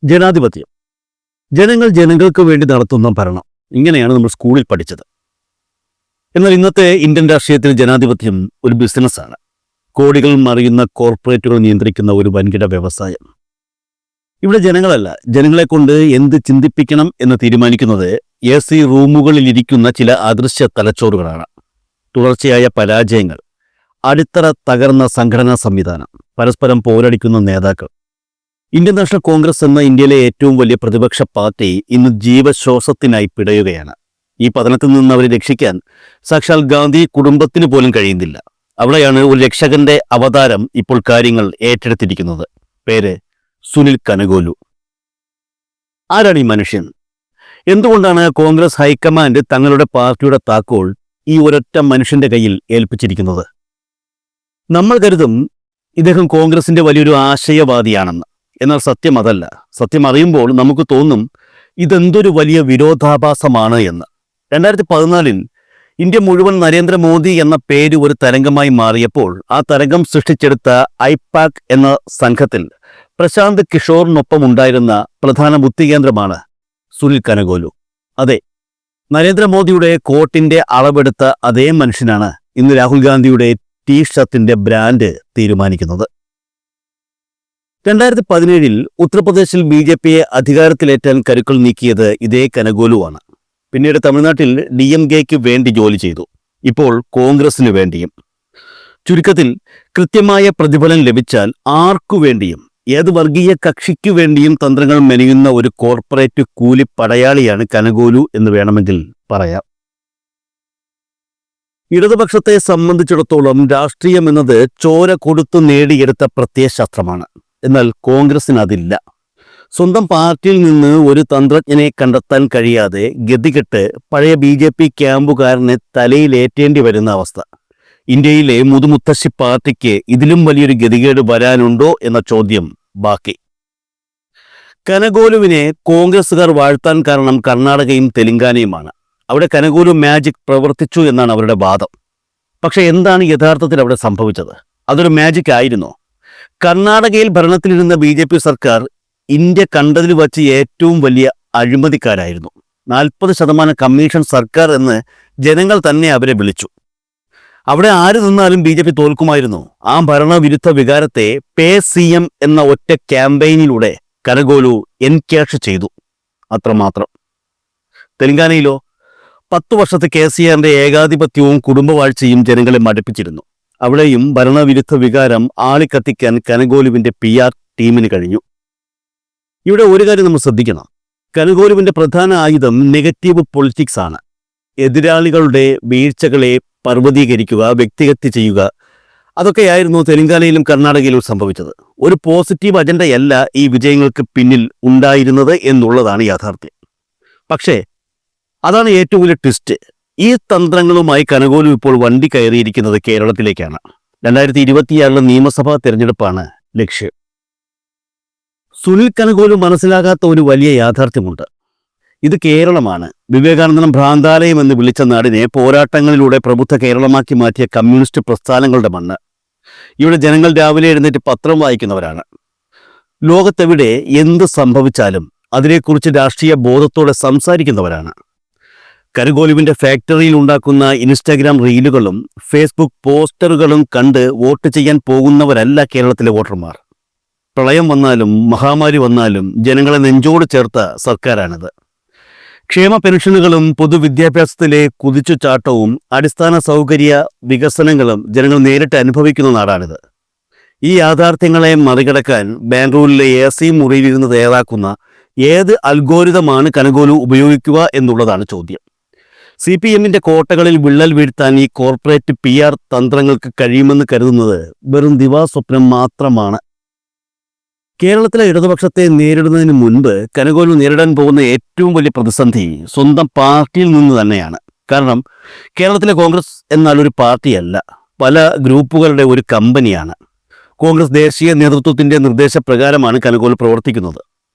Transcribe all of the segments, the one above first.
ജനാധിപത്യം. ജനങ്ങൾ ജനങ്ങൾക്ക് വേണ്ടി നടത്തുന്ന ഭരണം. ഇങ്ങനെയാണ് നമ്മൾ സ്കൂളിൽ പഠിച്ചത്. എന്നാൽ ഇന്നത്തെ ഇന്ത്യൻ രാഷ്ട്രീയത്തിൽ ജനാധിപത്യം ഒരു ബിസിനസ്സാണ്. കോടികൾ മറിയുന്ന കോർപ്പറേറ്റുകൾ നിയന്ത്രിക്കുന്ന ഒരു വൻകിട വ്യവസായം. ഇവിടെ ജനങ്ങളല്ല, ജനങ്ങളെ കൊണ്ട് എന്ത് ചിന്തിപ്പിക്കണം എന്ന് തീരുമാനിക്കുന്നത് AC റൂമുകളിൽ ഇരിക്കുന്ന ചില അദൃശ്യ തലച്ചോറുകളാണ്. തുടർച്ചയായ പരാജയങ്ങൾ, അടിത്തറ തകർന്ന സംഘടനാ സംവിധാനം, പരസ്പരം പോരടിക്കുന്ന നേതാക്കൾ. ഇന്ത്യൻ നാഷണൽ കോൺഗ്രസ് എന്ന ഇന്ത്യയിലെ ഏറ്റവും വലിയ പ്രതിപക്ഷ പാർട്ടി ഇന്ന് ജീവശ്വാസത്തിനായി പിടയുകയാണ്. ഈ പതനത്തിൽ നിന്ന് അവരെ രക്ഷിക്കാൻ സാക്ഷാൽ ഗാന്ധി കുടുംബത്തിന് പോലും കഴിയുന്നില്ല. അവിടെയാണ് ഒരു രക്ഷകന്റെ അവതാരം ഇപ്പോൾ കാര്യങ്ങൾ ഏറ്റെടുത്തിരിക്കുന്നത്. പേര് സുനിൽ കനഗോലു. ആരാണ് ഈ മനുഷ്യൻ? എന്തുകൊണ്ടാണ് കോൺഗ്രസ് ഹൈക്കമാൻഡ് തങ്ങളുടെ പാർട്ടിയുടെ താക്കോൽ ഈ ഒരൊറ്റ മനുഷ്യന്റെ കയ്യിൽ ഏൽപ്പിച്ചിരിക്കുന്നത്? നമ്മൾ കരുതും ഇദ്ദേഹം കോൺഗ്രസിന്റെ വലിയൊരു ആശയവാദിയാണെന്ന്. എന്നാൽ സത്യം അതല്ല. സത്യം അറിയുമ്പോൾ നമുക്ക് തോന്നും ഇതെന്തൊരു വലിയ വിരോധാഭാസമാണ് എന്ന്. 2014 ഇന്ത്യ മുഴുവൻ നരേന്ദ്രമോദി എന്ന പേര് ഒരു തരംഗമായി മാറിയപ്പോൾ ആ തരംഗം സൃഷ്ടിച്ചെടുത്ത ഐപാക് എന്ന സംഘത്തിൽ പ്രശാന്ത് കിഷോറിനൊപ്പം ഉണ്ടായിരുന്ന പ്രധാന ബുദ്ധികേന്ദ്രമാണ് സുനിൽ കനഗോലു. അതെ, നരേന്ദ്രമോദിയുടെ കോട്ടിന്റെ അളവെടുത്ത അതേ മനുഷ്യനാണ് ഇന്ന് രാഹുൽ ഗാന്ധിയുടെ ടീഷർട്ടിന്റെ ബ്രാൻഡ് തീരുമാനിക്കുന്നത്. 2017 ഉത്തർപ്രദേശിൽ BJPയെ അധികാരത്തിലേറ്റാൻ കരുക്കൾ നീക്കിയത് ഇതേ കനഗോലുവാണ്. പിന്നീട് തമിഴ്നാട്ടിൽ DMKയ്ക്ക് വേണ്ടി ജോലി ചെയ്തു. ഇപ്പോൾ കോൺഗ്രസിന് വേണ്ടിയും. ചുരുക്കത്തിൽ കൃത്യമായ പ്രതിഫലം ലഭിച്ചാൽ ആർക്കു വേണ്ടിയും ഏത് വർഗീയ കക്ഷിക്കു വേണ്ടിയും തന്ത്രങ്ങൾ മെനയുന്ന ഒരു കോർപ്പറേറ്റ് കൂലി പടയാളിയാണ് കനഗോലു എന്ന് വേണമെങ്കിൽ പറയാം. ഇടതുപക്ഷത്തെ സംബന്ധിച്ചിടത്തോളം രാഷ്ട്രീയം എന്നത് ചോര കൊടുത്തു നേടിയെടുത്ത പ്രത്യയശാസ്ത്രമാണ്. എന്നാൽ കോൺഗ്രസിന് അതില്ല. സ്വന്തം പാർട്ടിയിൽ നിന്ന് ഒരു തന്ത്രജ്ഞനെ കണ്ടെത്താൻ കഴിയാതെ ഗതികെട്ട് പഴയ BJP ക്യാമ്പുകാരനെ തലയിലേറ്റേണ്ടി വരുന്ന അവസ്ഥ. ഇന്ത്യയിലെ മുതുമുത്തശ്ശി പാർട്ടിക്ക് ഇതിലും വലിയൊരു ഗതികേട് വരാനുണ്ടോ എന്ന ചോദ്യം ബാക്കി. കനഗോലുവിനെ കോൺഗ്രസുകാർ വാഴ്ത്താൻ കാരണം കർണാടകയും തെലങ്കാനയുമാണ്. അവിടെ കനഗോലു മാജിക് പ്രവർത്തിച്ചു എന്നാണ് അവരുടെ വാദം. പക്ഷെ എന്താണ് യഥാർത്ഥത്തിൽ അവിടെ സംഭവിച്ചത്? അതൊരു മാജിക് ആയിരുന്നോ? കർണാടകയിൽ ഭരണത്തിലിരുന്ന BJP സർക്കാർ ഇന്ത്യ കണ്ടതിൽ വച്ച് ഏറ്റവും വലിയ അഴിമതിക്കാരായിരുന്നു. 40% കമ്മീഷൻ സർക്കാർ എന്ന് ജനങ്ങൾ തന്നെ അവരെ വിളിച്ചു. അവിടെ ആര് നിന്നാലും BJP തോൽക്കുമായിരുന്നു. ആ ഭരണവിരുദ്ധ വികാരത്തെ പേ CM എന്ന ഒറ്റ ക്യാമ്പയിനിലൂടെ കനഗോലു എൻക്യാഷ് ചെയ്തു. അത്രമാത്രം. തെലങ്കാനയിലോ 10 വർഷത്തെ KCRന്റെ ഏകാധിപത്യവും കുടുംബവാഴ്ചയും ജനങ്ങളെ മടുപ്പിച്ചിരുന്നു. അവിടെയും ഭരണവിരുദ്ധ വികാരം ആളിക്കത്തിക്കാൻ കനഗോലുവിന്റെ PR ടീമിന് കഴിഞ്ഞു. ഇവിടെ ഒരു കാര്യം നമ്മൾ ശ്രദ്ധിക്കണം. കനഗോലുവിന്റെ പ്രധാന ആയുധം നെഗറ്റീവ് പൊളിറ്റിക്സ് ആണ്. എതിരാളികളുടെ വീഴ്ചകളെ പർവ്വതീകരിക്കുക, വ്യക്തിഹത്യ ചെയ്യുക. അതൊക്കെയായിരുന്നു തെലങ്കാനയിലും കർണാടകയിലും സംഭവിച്ചത്. ഒരു പോസിറ്റീവ് അജണ്ടയല്ല ഈ വിജയങ്ങൾക്ക് പിന്നിൽ ഉണ്ടായിരുന്നത് എന്നുള്ളതാണ് യാഥാർത്ഥ്യം. പക്ഷേ അതാണ് ഏറ്റവും വലിയ ട്വിസ്റ്റ്. ഈ തന്ത്രങ്ങളുമായി കനഗോലു ഇപ്പോൾ വണ്ടി കയറിയിരിക്കുന്നത് കേരളത്തിലേക്കാണ്. 2026 നിയമസഭാ തെരഞ്ഞെടുപ്പാണ് ലക്ഷ്യം. സുനിൽ കനഗോലു മനസ്സിലാകാത്ത ഒരു വലിയ യാഥാർത്ഥ്യമുണ്ട്. ഇത് കേരളമാണ്. വിവേകാനന്ദനം ഭ്രാന്താലയം എന്ന് വിളിച്ച നാടിനെ പോരാട്ടങ്ങളിലൂടെ പ്രബുദ്ധ കേരളമാക്കി മാറ്റിയ കമ്മ്യൂണിസ്റ്റ് പ്രസ്ഥാനങ്ങളുടെ മണ്ണ്. ഇവിടെ ജനങ്ങൾ രാവിലെ എഴുന്നേറ്റ് പത്രം വായിക്കുന്നവരാണ്. ലോകത്തെവിടെ എന്ത് സംഭവിച്ചാലും അതിനെക്കുറിച്ച് രാഷ്ട്രീയ ബോധത്തോടെ സംസാരിക്കുന്നവരാണ്. കനഗോലുവിന്റെ ഫാക്ടറിയിൽ ഉണ്ടാക്കുന്ന ഇൻസ്റ്റാഗ്രാം റീലുകളും ഫേസ്ബുക്ക് പോസ്റ്ററുകളും കണ്ട് വോട്ട് ചെയ്യാൻ പോകുന്നവരല്ല കേരളത്തിലെ വോട്ടർമാർ. പ്രളയം വന്നാലും മഹാമാരി വന്നാലും ജനങ്ങളെ നെഞ്ചോട് ചേർത്ത സർക്കാരാണിത്. ക്ഷേമ പെൻഷനുകളും പൊതുവിദ്യാഭ്യാസത്തിലെ കുതിച്ചുചാട്ടവും അടിസ്ഥാന സൗകര്യ വികസനങ്ങളും ജനങ്ങൾ നേരിട്ട് അനുഭവിക്കുന്ന നാടാണിത്. ഈ യാഥാർത്ഥ്യങ്ങളെ മറികടക്കാൻ ബാംഗ്ലൂരിലെ AC മുറിയിലിരുന്ന് തയ്യാറാക്കുന്ന ഏത് അൽഗോരിതമാണ് കനഗോലു ഉപയോഗിക്കുക എന്നുള്ളതാണ് ചോദ്യം. CPMന്റെ കോട്ടകളിൽ വിള്ളൽ വീഴ്ത്താൻ ഈ കോർപ്പറേറ്റ് PR തന്ത്രങ്ങൾക്ക് കഴിയുമെന്ന് കരുതുന്നത് വെറും ദിവാസ്വപ്നം മാത്രമാണ്. കേരളത്തിലെ ഇടതുപക്ഷത്തെ നേരിടുന്നതിന് മുൻപ് കനഗോലു നേരിടാൻ പോകുന്ന ഏറ്റവും വലിയ പ്രതിസന്ധി സ്വന്തം പാർട്ടിയിൽ നിന്ന് തന്നെയാണ്. കാരണം കേരളത്തിലെ കോൺഗ്രസ് എന്നാൽ ഒരു പാർട്ടിയല്ല, പല ഗ്രൂപ്പുകളുടെ ഒരു കമ്പനിയാണ്. കോൺഗ്രസ് ദേശീയ നേതൃത്വത്തിന്റെ നിർദ്ദേശപ്രകാരമാണ് കനഗോലു പ്രവർത്തിക്കുന്നത്.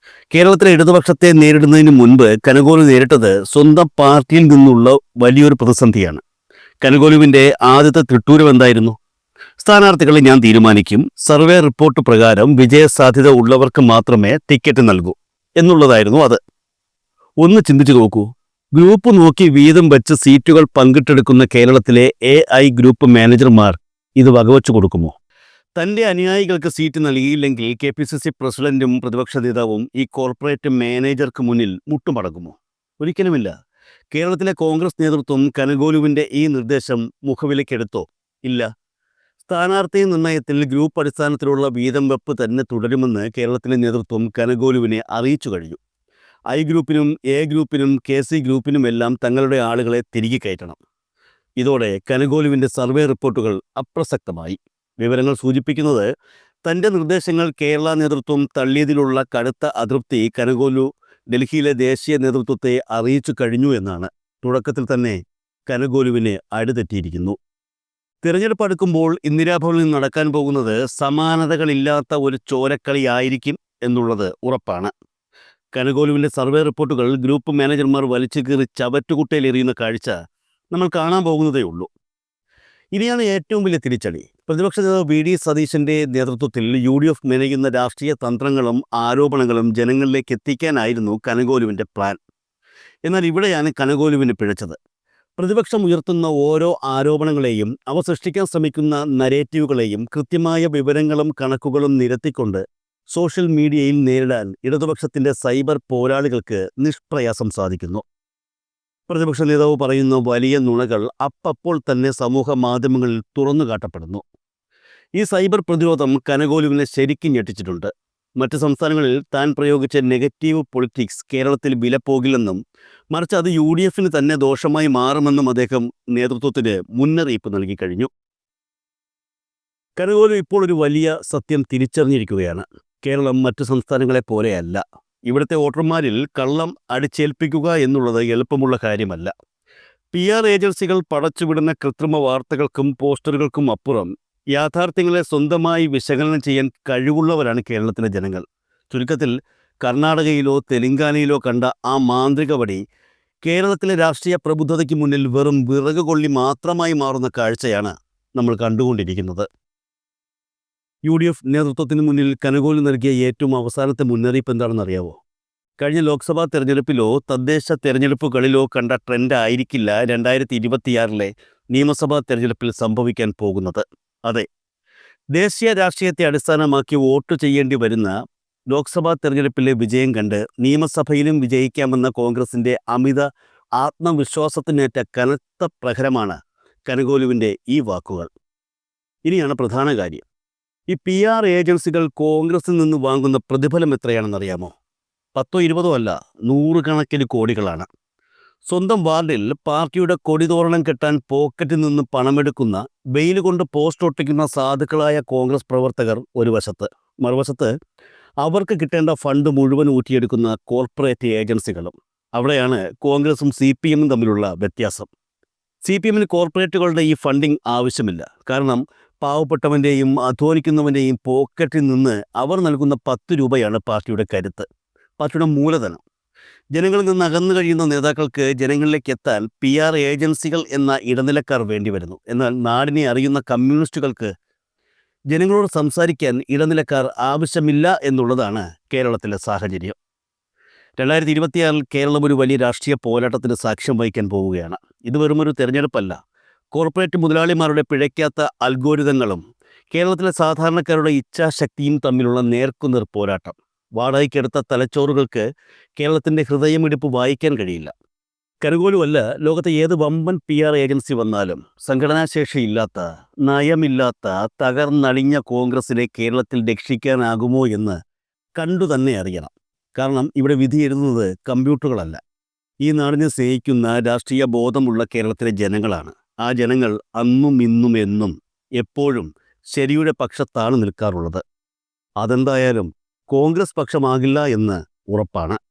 കേരളത്തിലെ ഇടതുപക്ഷത്തെ നേരിടുന്നതിന് മുൻപ് കനഗോലു നേരിട്ടത് സ്വന്തം പാർട്ടിയിൽ നിന്നുള്ള വലിയൊരു പ്രതിസന്ധിയാണ്. കനഗോലുവിന്റെ ആദ്യത്തെ തൃട്ടൂരം എന്തായിരുന്നു? സ്ഥാനാർത്ഥികളെ ഞാൻ തീരുമാനിക്കും, സർവേ റിപ്പോർട്ട് പ്രകാരം വിജയസാധ്യത ഉള്ളവർക്ക് മാത്രമേ ടിക്കറ്റ് നൽകൂ. എന്നുള്ളതായിരുന്നു അത്. ഒന്ന് ചിന്തിച്ചു നോക്കൂ, ഗ്രൂപ്പ് നോക്കി വീതം വെച്ച് സീറ്റുകൾ പങ്കിട്ടെടുക്കുന്ന കേരളത്തിലെ AI ഗ്രൂപ്പ് മാനേജർമാർ ഇത് വകവച്ചു കൊടുക്കുമോ? തന്റെ അനുയായികൾക്ക് സീറ്റ് നൽകിയില്ലെങ്കിൽ KPCC പ്രസിഡന്റും പ്രതിപക്ഷ നേതാവും ഈ കോർപ്പറേറ്റ് മാനേജർക്ക് മുന്നിൽ മുട്ടുമടങ്ങുമോ? ഒരിക്കലുമില്ല. കേരളത്തിലെ കോൺഗ്രസ് നേതൃത്വം കനഗോലുവിന്റെ ഈ നിർദ്ദേശം മുഖവിലക്കെടുത്തോ? ഇല്ല. സ്ഥാനാർത്ഥി നിർണയത്തിൽ ഗ്രൂപ്പ് അടിസ്ഥാനത്തിലുള്ള വീതം വെപ്പ് തന്നെ തുടരുമെന്ന് കേരളത്തിലെ നേതൃത്വം കനഗോലുവിനെ അറിയിച്ചു കഴിഞ്ഞു. I ഗ്രൂപ്പിനും A ഗ്രൂപ്പിനും KC ഗ്രൂപ്പിനുമെല്ലാം തങ്ങളുടെ ആളുകളെ തിരികെ കയറ്റണം. ഇതോടെ കനഗോലുവിന്റെ സർവേ റിപ്പോർട്ടുകൾ അപ്രസക്തമായി. വിവരങ്ങൾ സൂചിപ്പിക്കുന്നത് തന്റെ നിർദ്ദേശങ്ങൾ കേരള നേതൃത്വം തള്ളിയതിലുള്ള കടുത്ത അതൃപ്തി കനഗോലു ഡൽഹിയിലെ ദേശീയ നേതൃത്വത്തെ അറിയിച്ചു കഴിഞ്ഞു എന്നാണ്. തുടക്കത്തിൽ തന്നെ കനഗോലുവിന് അടിതെറ്റിയിരിക്കുന്നു. തിരഞ്ഞെടുപ്പ് അടുക്കുമ്പോൾ ഇന്ദിരാഭവനിൽ നിന്ന് നടക്കാൻ പോകുന്നത് സമാനതകളില്ലാത്ത ഒരു ചോരക്കളിയായിരിക്കും എന്നുള്ളത് ഉറപ്പാണ്. കനഗോലുവിന്റെ സർവേ റിപ്പോർട്ടുകൾ ഗ്രൂപ്പ് മാനേജർമാർ വലിച്ചു കീറി ചവറ്റുകുട്ടയിൽ എറിയുന്ന കാഴ്ച നമ്മൾ കാണാൻ പോകുന്നതേ ഉള്ളൂ. ഇനിയാണ് ഏറ്റവും വലിയ തിരിച്ചടി. പ്രതിപക്ഷ നേതാവ് VD സതീശന്റെ നേതൃത്വത്തിൽ UDF മെനയുന്ന രാഷ്ട്രീയ തന്ത്രങ്ങളും ആരോപണങ്ങളും ജനങ്ങളിലേക്ക് എത്തിക്കാനായിരുന്നു കനഗോലുവിന്റെ പ്ലാൻ. എന്നാൽ ഇവിടെയാണ് കനഗോലുവിന് പിഴച്ചത്. പ്രതിപക്ഷം ഉയർത്തുന്ന ഓരോ ആരോപണങ്ങളെയും അവ സൃഷ്ടിക്കാൻ ശ്രമിക്കുന്ന നരേറ്റീവുകളെയും കൃത്യമായ വിവരങ്ങളും കണക്കുകളും നിരത്തിക്കൊണ്ട് സോഷ്യൽ മീഡിയയിൽ നേരിടാൻ ഇടതുപക്ഷത്തിന്റെ സൈബർ പോരാളികൾക്ക് നിഷ്പ്രയാസം സാധിക്കുന്നു. പ്രതിപക്ഷ നേതാവ് പറയുന്ന വലിയ നുണകൾ അപ്പോൾ തന്നെ സമൂഹ മാധ്യമങ്ങളിൽ തുറന്നു കാട്ടപ്പെടുന്നു. ഈ സൈബർ പ്രതിരോധം കനഗോലുവിനെ ശരിക്കും ഞെട്ടിച്ചിട്ടുണ്ട്. മറ്റ് സംസ്ഥാനങ്ങളിൽ താൻ പ്രയോഗിച്ച നെഗറ്റീവ് പൊളിറ്റിക്സ് കേരളത്തിൽ വിലപ്പോകില്ലെന്നും മറിച്ച് അത് UDFന് തന്നെ ദോഷമായി മാറുമെന്നും അദ്ദേഹം നേതൃത്വത്തിന് മുന്നറിയിപ്പ് നൽകി കഴിഞ്ഞു. കനഗോലു ഇപ്പോൾ ഒരു വലിയ സത്യം തിരിച്ചറിഞ്ഞിരിക്കുകയാണ്. കേരളം മറ്റു സംസ്ഥാനങ്ങളെ പോലെയല്ല. ഇവിടുത്തെ വോട്ടർമാരിൽ കള്ളം അടിച്ചേൽപ്പിക്കുക എന്നുള്ളത് എളുപ്പമുള്ള കാര്യമല്ല. PR ഏജൻസികൾ പടച്ചുവിടുന്ന കൃത്രിമ വാർത്തകൾക്കും പോസ്റ്ററുകൾക്കും അപ്പുറം യാഥാർത്ഥ്യങ്ങളെ സ്വന്തമായി വിശകലനം ചെയ്യാൻ കഴിവുള്ളവരാണ് കേരളത്തിലെ ജനങ്ങൾ. ചുരുക്കത്തിൽ കർണാടകയിലോ തെലങ്കാനയിലോ കണ്ട ആ മാന്ത്രിക വടി കേരളത്തിലെ രാഷ്ട്രീയ പ്രബുദ്ധതയ്ക്ക് മുന്നിൽ വെറും വിറകുകൊള്ളി മാത്രമായി മാറുന്ന കാഴ്ചയാണ് നമ്മൾ കണ്ടുകൊണ്ടിരിക്കുന്നത്. UDF നേതൃത്വത്തിന് മുന്നിൽ കനഗോലു നൽകിയ ഏറ്റവും അവസാനത്തെ മുന്നറിയിപ്പ് എന്താണെന്നറിയാവോ? കഴിഞ്ഞ ലോക്സഭാ തെരഞ്ഞെടുപ്പിലോ തദ്ദേശ തെരഞ്ഞെടുപ്പുകളിലോ കണ്ട ട്രെൻഡ് ആയിരിക്കില്ല 2026 നിയമസഭാ തെരഞ്ഞെടുപ്പിൽ സംഭവിക്കാൻ പോകുന്നത്. അതെ, ദേശീയ രാഷ്ട്രീയത്തെ അടിസ്ഥാനമാക്കി വോട്ട് ചെയ്യേണ്ടി വരുന്ന ലോക്സഭാ തെരഞ്ഞെടുപ്പിലെ വിജയം കണ്ട് നിയമസഭയിലും വിജയിക്കാമെന്ന കോൺഗ്രസിന്റെ അമിത ആത്മവിശ്വാസത്തിനേറ്റ കനത്ത പ്രഹരമാണ് കനഗോലുവിൻ്റെ ഈ വാക്കുകൾ. ഇനിയാണ് പ്രധാന കാര്യം. ഈ PR ഏജൻസികൾ കോൺഗ്രസിൽ നിന്ന് വാങ്ങുന്ന പ്രതിഫലം എത്രയാണെന്നറിയാമോ? 10-20 അല്ല, 100 കണക്കിന് കോടികളാണ്. സ്വന്തം വാർഡിൽ പാർട്ടിയുടെ കൊടിതോരണം കെട്ടാൻ പോക്കറ്റിൽ നിന്ന് പണമെടുക്കുന്ന, വെയിൽ കൊണ്ട് പോസ്റ്റ് ഒട്ടിക്കുന്ന സാധുക്കളായ കോൺഗ്രസ് പ്രവർത്തകർ ഒരു വശത്ത്, മറുവശത്ത് അവർക്ക് കിട്ടേണ്ട ഫണ്ട് മുഴുവൻ ഊറ്റിയെടുക്കുന്ന കോർപ്പറേറ്റ് ഏജൻസികളും. അവിടെയാണ് കോൺഗ്രസും CPMും തമ്മിലുള്ള വ്യത്യാസം. CPMന് കോർപ്പറേറ്റുകളുടെ ഈ ഫണ്ടിങ് ആവശ്യമില്ല. കാരണം പാവപ്പെട്ടവൻ്റെയും അധ്വാനിക്കുന്നവൻ്റെയും പോക്കറ്റിൽ നിന്ന് അവർ നൽകുന്ന 10 രൂപയാണ് പാർട്ടിയുടെ കരുത്ത്, പാർട്ടിയുടെ മൂലധനം. ജനങ്ങളിൽ നിന്ന് അകന്നു കഴിയുന്ന നേതാക്കൾക്ക് ജനങ്ങളിലേക്ക് എത്താൻ PR ഏജൻസികൾ എന്ന ഇടനിലക്കാർ വേണ്ടി വരുന്നു. എന്നാൽ നാടിനെ അറിയുന്ന കമ്മ്യൂണിസ്റ്റുകൾക്ക് ജനങ്ങളോട് സംസാരിക്കാൻ ഇടനിലക്കാർ ആവശ്യമില്ല എന്നുള്ളതാണ് കേരളത്തിലെ സാഹചര്യം. 2026 കേരളം ഒരു വലിയ രാഷ്ട്രീയ പോരാട്ടത്തിന് സാക്ഷ്യം വഹിക്കാൻ പോവുകയാണ്. ഇത് വെറുമൊരു തെരഞ്ഞെടുപ്പല്ല. കോർപ്പറേറ്റ് മുതലാളിമാരുടെ പിഴയ്ക്കാത്ത അൽഗോരിതങ്ങളും കേരളത്തിലെ സാധാരണക്കാരുടെ ഇച്ഛാശക്തിയും തമ്മിലുള്ള നേർക്കുനേർ പോരാട്ടം. വാടകയ്ക്കെടുത്ത തലച്ചോറുകൾക്ക് കേരളത്തിൻ്റെ ഹൃദയമിടിപ്പ് വായിക്കാൻ കഴിയില്ല. കനഗോലുവല്ല, ലോകത്തെ ഏത് വമ്പൻ PR ഏജൻസി വന്നാലും സംഘടനാശേഷിയില്ലാത്ത, നയമില്ലാത്ത, തകർന്നളിഞ്ഞ കോൺഗ്രസിനെ കേരളത്തിൽ രക്ഷിക്കാനാകുമോ എന്ന് കണ്ടു തന്നെ അറിയണം. കാരണം ഇവിടെ വിധി എഴുതുന്നത് കമ്പ്യൂട്ടറുകളല്ല, ഈ നാടിനെ സ്നേഹിക്കുന്ന രാഷ്ട്രീയ ബോധമുള്ള കേരളത്തിലെ ജനങ്ങളാണ്. ആ ജനങ്ങൾ അന്നും ഇന്നും എന്നും എപ്പോഴും ശരിയുടെ പക്ഷത്താണ് നിൽക്കാറുള്ളത്. അതെന്തായാലും കോൺഗ്രസ് പക്ഷമാകില്ല എന്ന് ഉറപ്പാണ്.